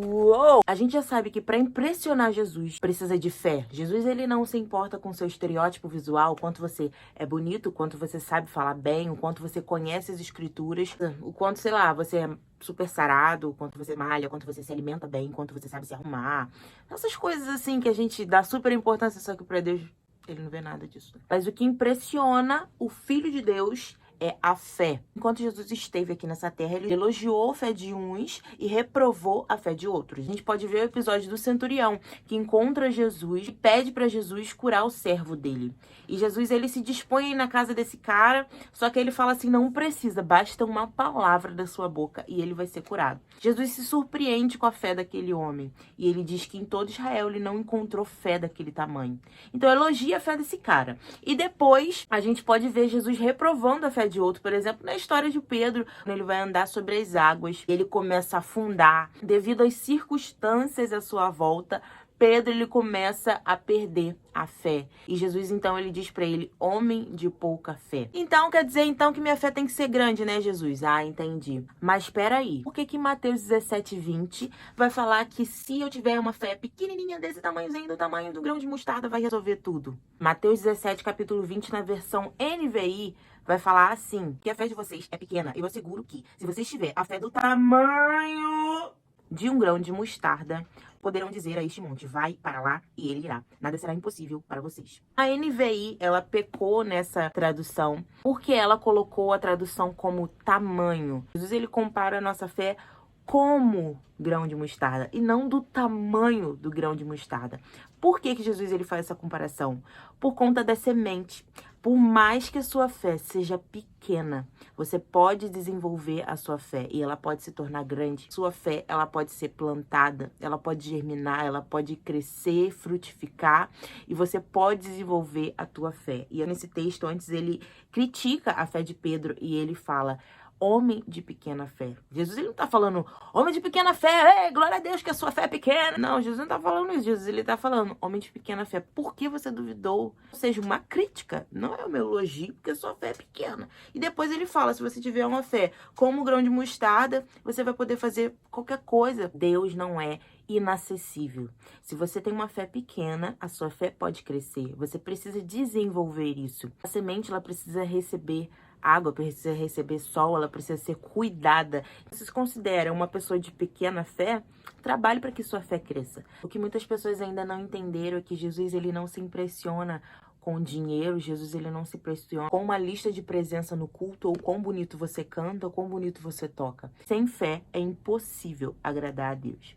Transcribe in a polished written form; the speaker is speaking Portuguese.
Uou! A gente já sabe que para impressionar Jesus precisa de fé. Jesus, ele não se importa com seu estereótipo visual, o quanto você é bonito, o quanto você sabe falar bem, o quanto você conhece as escrituras, o quanto, sei lá, você é super sarado, o quanto você malha, o quanto você se alimenta bem, o quanto você sabe se arrumar. Essas coisas assim que a gente dá super importância, só que para Deus ele não vê nada disso. Mas o que impressiona o Filho de Deus é a fé. Enquanto Jesus esteve aqui nessa terra, ele elogiou a fé de uns e reprovou a fé de outros. A gente pode ver o episódio do centurião, que encontra Jesus e pede para Jesus curar o servo dele. E Jesus, ele se dispõe a ir na casa desse cara, só que ele fala assim, não precisa, basta uma palavra da sua boca e ele vai ser curado. Jesus se surpreende com a fé daquele homem e ele diz que em todo Israel ele não encontrou fé daquele tamanho. Então elogia a fé desse cara. E depois a gente pode ver Jesus reprovando a fé de outro, por exemplo, na história de Pedro, quando ele vai andar sobre as águas, ele começa a afundar, devido às circunstâncias à sua volta, Pedro, ele começa a perder a fé. E Jesus, então, ele diz para ele, homem de pouca fé. Então, quer dizer, então, que minha fé tem que ser grande, né, Jesus? Ah, entendi. Mas espera aí. Por que Mateus 17:20 vai falar que se eu tiver uma fé pequenininha desse tamanhozinho, do tamanho do grão de mostarda, vai resolver tudo? Mateus 17, capítulo 20, na versão NVI, vai falar assim, que a fé de vocês é pequena. Eu asseguro que, se vocês tiverem a fé do tamanho de um grão de mostarda, poderão dizer a este monte, vai para lá e ele irá. Nada será impossível para vocês. A NVI, ela pecou nessa tradução, porque ela colocou a tradução como tamanho. Jesus, ele compara a nossa fé como grão de mostarda e não do tamanho do grão de mostarda. Por que Jesus ele faz essa comparação? Por conta da semente. Por mais que a sua fé seja pequena, você pode desenvolver a sua fé e ela pode se tornar grande. Sua fé, ela pode ser plantada, ela pode germinar, ela pode crescer, frutificar e você pode desenvolver a tua fé. E nesse texto, antes ele critica a fé de Pedro e ele fala, homem de pequena fé. Jesus, ele não tá falando, homem de pequena fé, ei, glória a Deus que a sua fé é pequena. Não, Jesus não tá falando isso. Jesus, ele tá falando, homem de pequena fé, por que você duvidou? Ou seja, uma crítica, não é o meu elogio, porque a sua fé é pequena. E depois ele fala, se você tiver uma fé como um grão de mostarda, você vai poder fazer qualquer coisa. Deus não é inacessível. Se você tem uma fé pequena, a sua fé pode crescer. Você precisa desenvolver isso. A semente, ela precisa receber água, precisa receber sol, ela precisa ser cuidada. Se você considera uma pessoa de pequena fé, trabalhe para que sua fé cresça. O que muitas pessoas ainda não entenderam é que Jesus, ele não se impressiona com dinheiro, Jesus, ele não se impressiona com uma lista de presença no culto, ou quão bonito você canta, ou quão bonito você toca. Sem fé é impossível agradar a Deus.